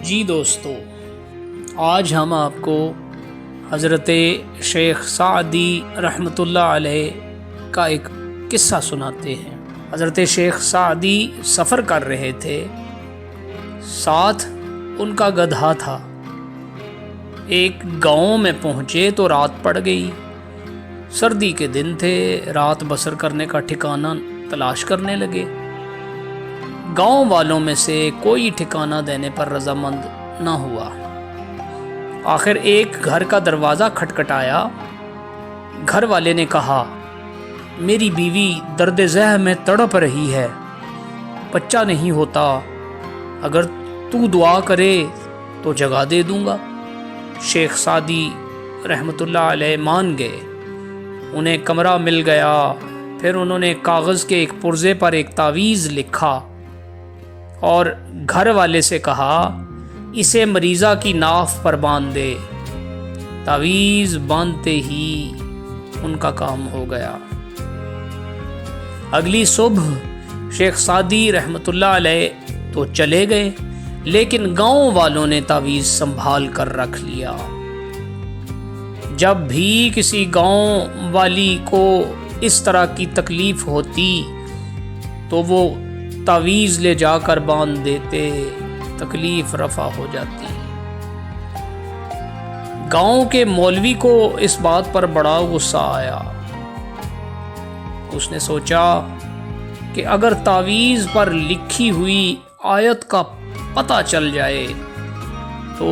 جی دوستو، آج ہم آپ کو حضرت شیخ سعدی رحمۃ اللہ علیہ کا ایک قصہ سناتے ہیں۔ حضرت شیخ سعدی سفر کر رہے تھے، ساتھ ان کا گدھا تھا۔ ایک گاؤں میں پہنچے تو رات پڑ گئی۔ سردی کے دن تھے، رات بسر کرنے کا ٹھکانہ تلاش کرنے لگے۔ گاؤں والوں میں سے کوئی ٹھکانہ دینے پر رضامند نہ ہوا۔ آخر ایک گھر کا دروازہ کھٹکھٹایا۔ گھر والے نے کہا، میری بیوی درد ذہ میں تڑپ رہی ہے، بچہ نہیں ہوتا، اگر تو دعا کرے تو جگہ دے دوں گا۔ شیخ سعدی رحمۃ اللہ علیہ مان گئے۔ انہیں کمرہ مل گیا۔ پھر انہوں نے کاغذ کے ایک پرزے پر ایک تعویذ لکھا اور گھر والے سے کہا، اسے مریضہ کی ناف پر باندھ دے۔ تعویذ باندھتے ہی ان کا کام ہو گیا۔ اگلی صبح شیخ سعدی رحمۃ اللہ علیہ تو چلے گئے، لیکن گاؤں والوں نے تعویذ سنبھال کر رکھ لیا۔ جب بھی کسی گاؤں والی کو اس طرح کی تکلیف ہوتی تو وہ تعویذ لے جا کر باندھ دیتے، تکلیف رفع ہو جاتی۔ گاؤں کے مولوی کو اس بات پر بڑا غصہ آیا۔ اس نے سوچا کہ اگر تعویذ پر لکھی ہوئی آیت کا پتہ چل جائے تو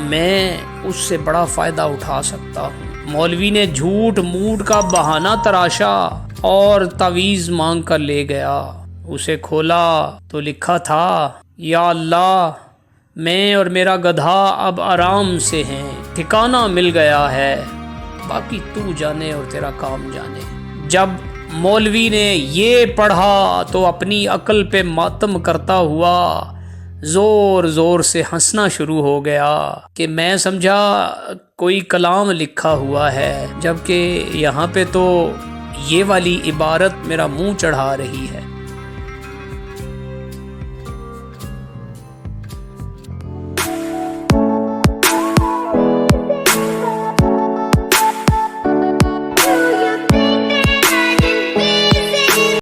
میں اس سے بڑا فائدہ اٹھا سکتا ہوں۔ مولوی نے جھوٹ موٹ کا بہانہ تراشا اور تعویذ مانگ کر لے گیا۔ اسے کھولا تو لکھا تھا، یا اللہ، میں اور میرا گدھا اب آرام سے ہیں، ٹھکانہ مل گیا ہے، باقی تو جانے اور تیرا کام جانے۔ جب مولوی نے یہ پڑھا تو اپنی عقل پہ ماتم کرتا ہوا زور زور سے ہنسنا شروع ہو گیا کہ میں سمجھا کوئی کلام لکھا ہوا ہے، جبکہ یہاں پہ تو یہ والی عبارت میرا منہ چڑھا رہی ہے۔